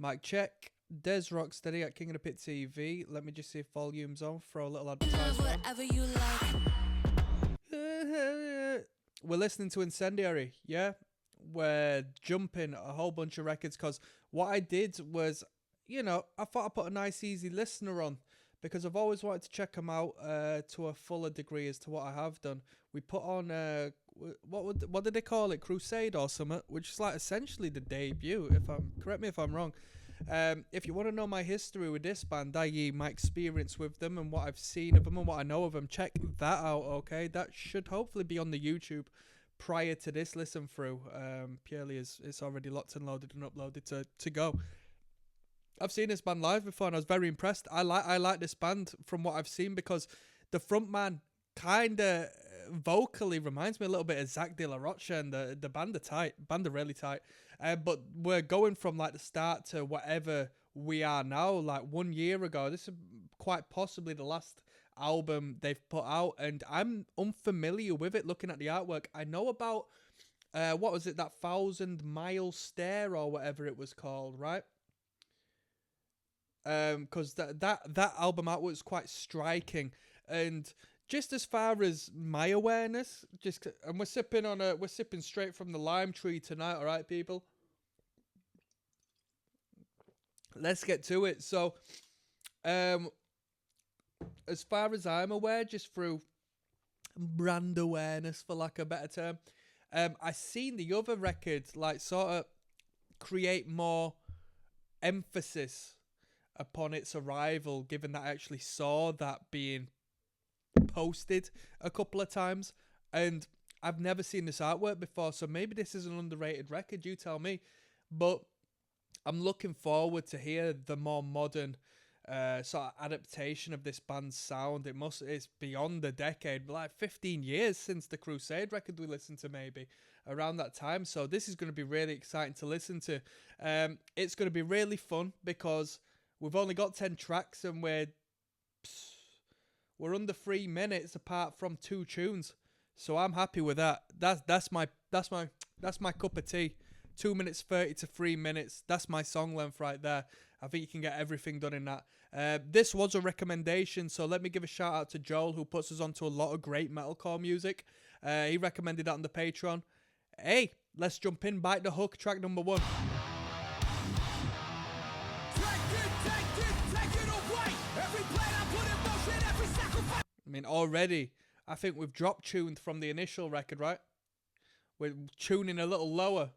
Mic check. Des Rocksteady at King of the Pit TV. Let me just see if volume's on. Throw a little advertisement. You like. We're listening to Incendiary, yeah? We're jumping a whole bunch of records because what I did was, you know, I thought I'd put a nice easy listener on because I've always wanted to check them out to a fuller degree as to what I have done. We put on, what did they call it? Crusade or something, which is like essentially the debut, correct me if I'm wrong. If you want to know my history with this band, i.e. my experience with them and what I've seen of them and what I know of them, check that out, okay? That should hopefully be on the YouTube prior to this listen through, purely as it's already locked and loaded and uploaded to go. I've seen this band live before and I was very impressed. I like this band from what I've seen because the frontman kind of vocally reminds me a little bit of Zach De La Rocha, and the band are tight. Band are really tight. But we're going from like the start to whatever we are now. Like 1 year ago, this is quite possibly the last album they've put out, and I'm unfamiliar with it looking at the artwork. I know about what was it, that 1,000 Mile Stare or whatever it was called, right? Because that album artwork was quite striking, and just as far as my awareness, and we're sipping straight from the lime tree tonight, all right, people. Let's get to it. So, as far as I'm aware, just through brand awareness, for lack of a better term, I seen the other records like sort of create more emphasis upon its arrival, given that I actually saw that being posted a couple of times, and I've never seen this artwork before, so maybe this is an underrated record, you tell me. But I'm looking forward to hear the more modern sort of adaptation of this band's sound. It's beyond a decade, like 15 years since the Crusade record we listened to, maybe around that time. So this is going to be really exciting to listen to. It's going to be really fun because we've only got 10 tracks and we're under 3 minutes apart from 2 tunes. So I'm happy with that. That's my cup of tea. 2 minutes 30 to 3 minutes. That's my song length right there. I think you can get everything done in that. This was a recommendation, so let me give a shout out to Joel, who puts us onto a lot of great metalcore music. He recommended that on the Patreon. Hey, let's jump in. Bite the Hook, track number 1. I mean, already, I think we've drop tuned from the initial record, right? We're tuning a little lower.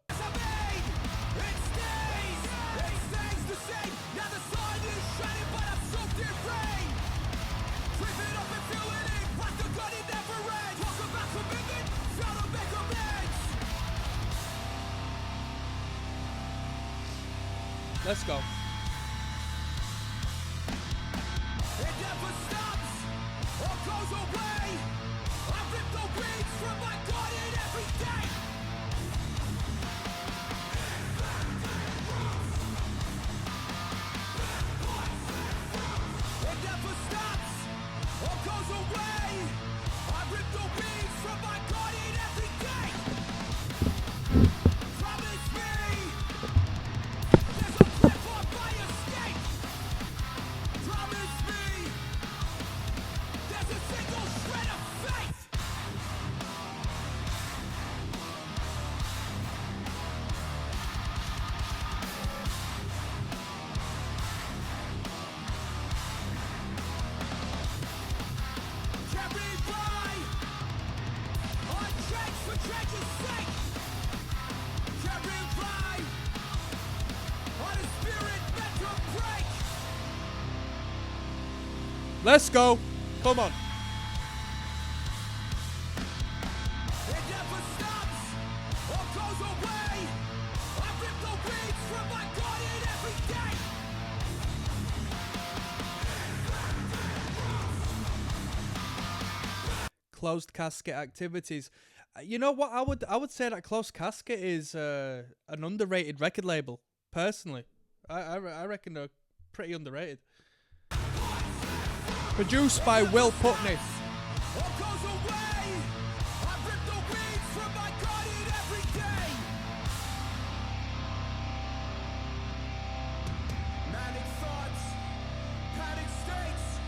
Let's go. Let's go. Come on. Closed Casket activities. You know what? I would say that Closed Casket is an underrated record label. Personally, I reckon they're pretty underrated. Produced by Will Putney.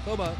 Come on.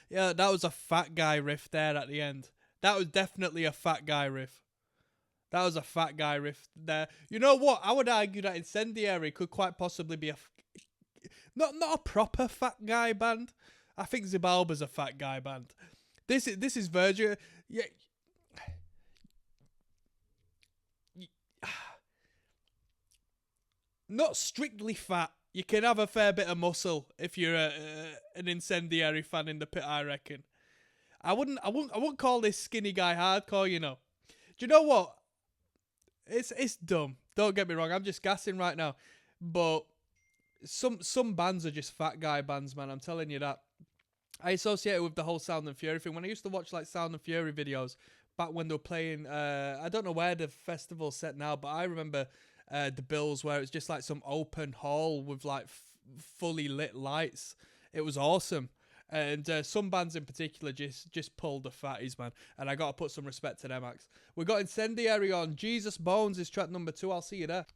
Yeah, that was a fat guy riff there at the end. That was definitely a fat guy riff. That was a fat guy riff there. You know what? I would argue that Incendiary could quite possibly be not a proper fat guy band. I think Zibalba's a fat guy band. This is Virgil. Yeah. Not strictly fat. You can have a fair bit of muscle if you're an Incendiary fan in the pit, I reckon. I wouldn't call this skinny guy hardcore, you know. Do you know what? It's dumb. Don't get me wrong. I'm just gassing right now. But some bands are just fat guy bands, man. I'm telling you that. I associate it with the whole Sound and Fury thing. When I used to watch like Sound and Fury videos back when they were playing, I don't know where the festival's set now, but I remember the bills where it's just like some open hall with like fully lit lights. It was awesome. And some bands in particular just pulled the fatties, man. And I got to put some respect to them acts. We got Incendiary on. Jesus Bones is track number 2. I'll see you there.